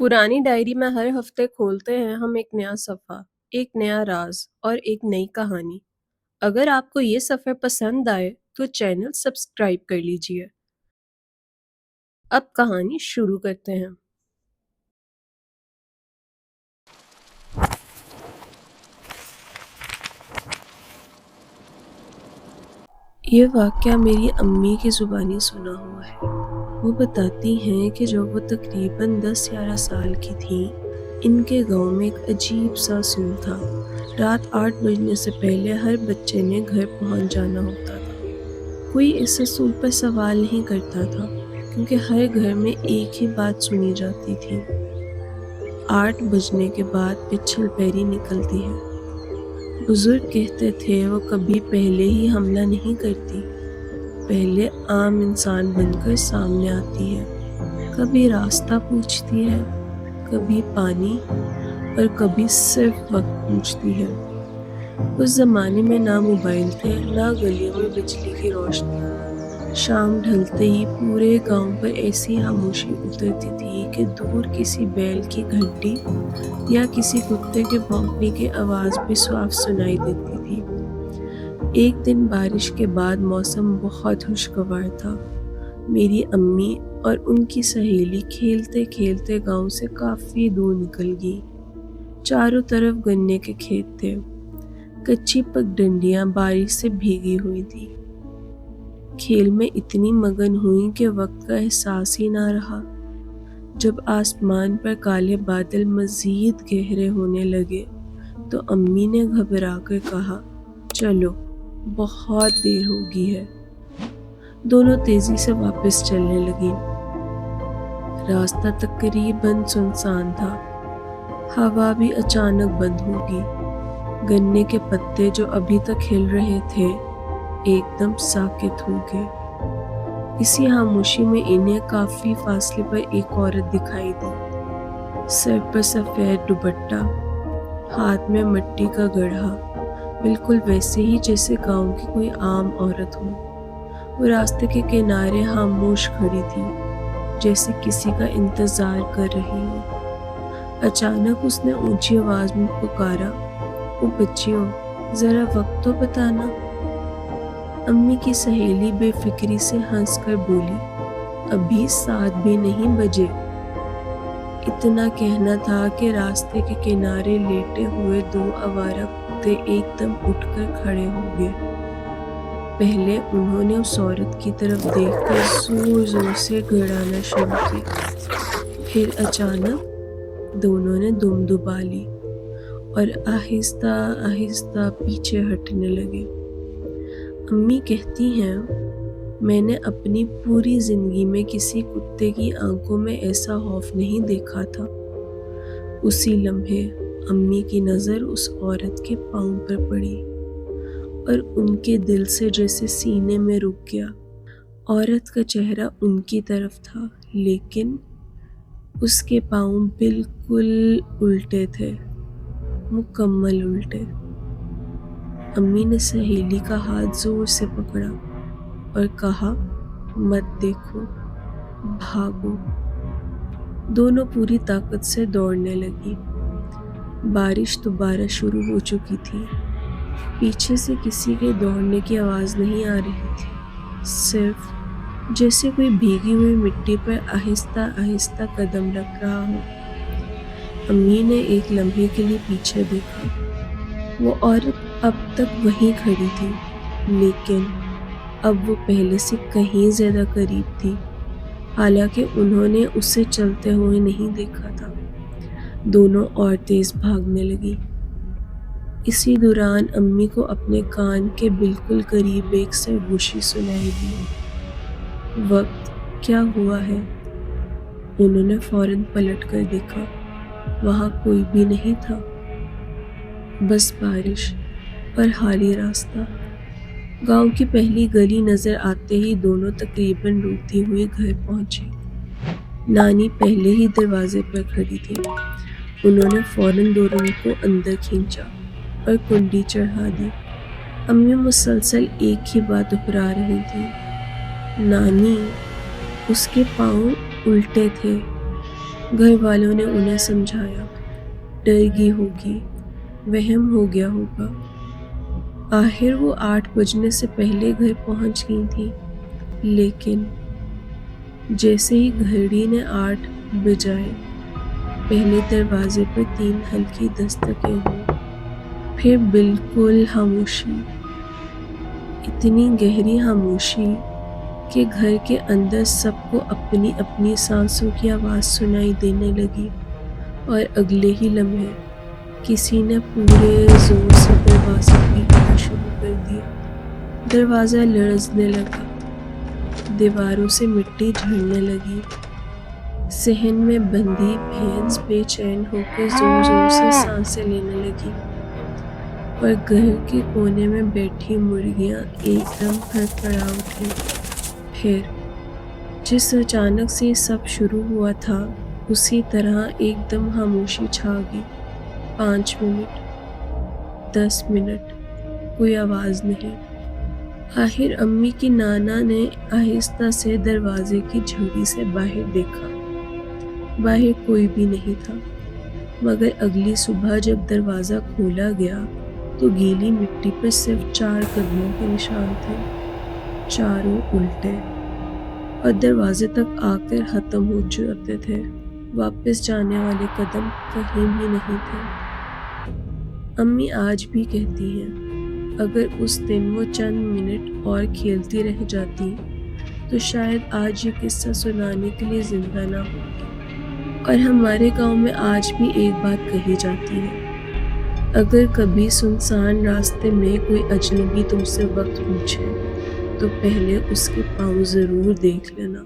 पुरानी डायरी में हर हफ्ते खोलते हैं हम एक नया सफ़ा, एक नया राज और एक नई कहानी। अगर आपको ये सफ़र पसंद आए तो चैनल सब्सक्राइब कर लीजिए। अब कहानी शुरू करते हैं। ये वाक़या मेरी अम्मी की ज़ुबानी सुना हुआ है। वो बताती हैं कि जब वो तकरीबन 10-11 साल की थी, इनके गांव में एक अजीब सा असूल था। रात 8 बजने से पहले हर बच्चे ने घर पहुंच जाना होता था। कोई इस असूल पर सवाल नहीं करता था, क्योंकि हर घर में एक ही बात सुनी जाती थी। 8 बजने के बाद पिछल पैरी निकलती है। बुजुर्ग कहते थे वो कभी पहले ही हमला नहीं करती, पहले आम इंसान बनकर सामने आती है। कभी रास्ता पूछती है, कभी पानी और कभी सिर्फ वक्त पूछती है। उस ज़माने में ना मोबाइल थे, ना गलियों में बिजली की रोशनी। शाम ढलते ही पूरे गांव पर ऐसी खामोशी उतरती थी कि दूर किसी बैल की घंटी या किसी कुत्ते के भौंकने की आवाज़ भी साफ सुनाई देती थी। एक दिन बारिश के बाद मौसम बहुत खुशगवार था। मेरी अम्मी और उनकी सहेली खेलते खेलते गांव से काफ़ी दूर निकल गई। चारों तरफ गन्ने के खेत थे। कच्ची पगडंडियां बारिश से भीगी हुई थी। खेल में इतनी मगन हुई कि वक्त का एहसास ही ना रहा। जब आसमान पर काले बादल मज़ीद गहरे होने लगे तो अम्मी ने घबरा कर कहा, चलो बहुत देर हो गई है। दोनों तेजी से वापस चलने लगी। रास्ता तकरीबन सुनसान था। हवा भी अचानक बंद हो गई। गन्ने के पत्ते जो अभी तक हिल रहे थे एकदम साकित हो गए। इसी खामोशी में इन्हें काफी फासले पर एक औरत दिखाई दी। सर पर सफेद दुपट्टा, हाथ में मिट्टी का गड्ढा, बिल्कुल वैसे ही जैसे गांव की कोई आम औरत हो। वो रास्ते के किनारे खामोश खड़ी थी, जैसे किसी का इंतजार कर रही हो। अचानक उसने ऊंची आवाज में पुकारा, ओ बच्चियों, जरा वक्त तो बताना। अम्मी की सहेली बेफिक्री से हंसकर बोली, अभी 7 भी नहीं बजे। इतना कहना था कि रास्ते के किनारे लेटे हुए 2 आवारा कुत्ते एकदम उठकर खड़े हो गए। पहले उन्होंने उस औरत की तरफ देखकर जोर जोर से गड़ाना शुरू किया। फिर अचानक दोनों ने दुम दुबा ली और आहिस्ता आहिस्ता पीछे हटने लगे। अम्मी कहती हैं, मैंने अपनी पूरी जिंदगी में किसी कुत्ते की आंखों में ऐसा खौफ नहीं देखा था। उसी लम्हे अम्मी की नज़र उस औरत के पाँव पर पड़ी और उनके दिल से जैसे सीने में रुक गया। औरत का चेहरा उनकी तरफ था, लेकिन उसके पाँव बिल्कुल उल्टे थे, मुकम्मल उल्टे। अम्मी ने सहेली का हाथ जोर से पकड़ा और कहा, मत देखो, भागो। दोनों पूरी ताकत से दौड़ने लगी। बारिश दोबारा शुरू हो चुकी थी। पीछे से किसी के दौड़ने की आवाज़ नहीं आ रही थी, सिर्फ जैसे कोई भीगी हुई मिट्टी पर आहिस्ता आहिस्ता कदम रख रहा हो। अम्मी ने एक लम्हे के लिए पीछे देखा। वो औरत अब तक वहीं खड़ी थी, लेकिन अब वो पहले से कहीं ज़्यादा करीब थी। हालांकि उन्होंने उसे चलते हुए नहीं देखा था। दोनों और तेज भागने लगी। इसी दौरान अम्मी को अपने कान के बिल्कुल करीब एक सरगोशी सुनाई दी। वक्त क्या हुआ है? उन्होंने फौरन पलट कर देखा। वहाँ कोई भी नहीं था, बस बारिश और खाली रास्ता। गांव की पहली गली नजर आते ही दोनों तकरीबन रोती हुई घर पहुंची। नानी पहले ही दरवाजे पर खड़ी थी। उन्होंने फौरन दोनों को अंदर खींचा और कुंडी चढ़ा दी। अम्मी मुसलसल एक ही बात दोहरा रही थी, नानी, उसके पाँव उल्टे थे। گھر والوں نے انہیں سمجھایا، ڈر گئی ہوگی، وہم ہو گیا ہوگا۔ آخر وہ 8 بجنے سے پہلے گھر پہنچ گئی تھیں، لیکن جیسے ہی گھڑی نے 8 بجائے، پہلے دروازے پر 3 ہلکی دستکیں ہوں، پھر بالکل خاموشی، اتنی گہری خاموشی کہ گھر کے اندر سب کو اپنی اپنی سانسوں کی آواز سنائی دینے لگی، اور اگلے ہی لمحے کسی نے پورے زور سے دروازہ پیٹنا شروع کر دیا۔ دروازہ لرزنے لگا، دیواروں سے مٹی جھڑنے لگی، صحن میں بندھی بھینس بے چین ہو کر زور زور سے سانسیں لینے لگی، اور گھر کے کونے میں بیٹھی مرغیاں ایک دم پھڑپڑا اٹھیں۔ پھر جس اچانک سے یہ سب شروع ہوا تھا، اسی طرح ایک دم خاموشی چھا گئی۔ 5 منٹ، 10 منٹ، کوئی آواز نہیں۔ آخر امی کی نانا نے آہستہ سے دروازے کی جھڑی سے باہر دیکھا۔ باہر کوئی بھی نہیں تھا، مگر اگلی صبح جب دروازہ کھولا گیا تو گیلی مٹی پر صرف 4 قدموں کے نشان تھے، چاروں الٹے، اور دروازے تک آ کر ختم ہو جاتے تھے۔ واپس جانے والے قدم کہیں بھی نہیں تھے۔ امی آج بھی کہتی ہیں، اگر اس دن وہ چند منٹ اور کھیلتی رہ جاتی تو شاید آج یہ قصہ سنانے کے لیے زندہ نہ ہوتی۔ اور ہمارے گاؤں میں آج بھی ایک بات کہی جاتی ہے، اگر کبھی سنسان راستے میں کوئی اجنبی تم سے وقت پوچھے تو پہلے اس کے پاؤں ضرور دیکھ لینا۔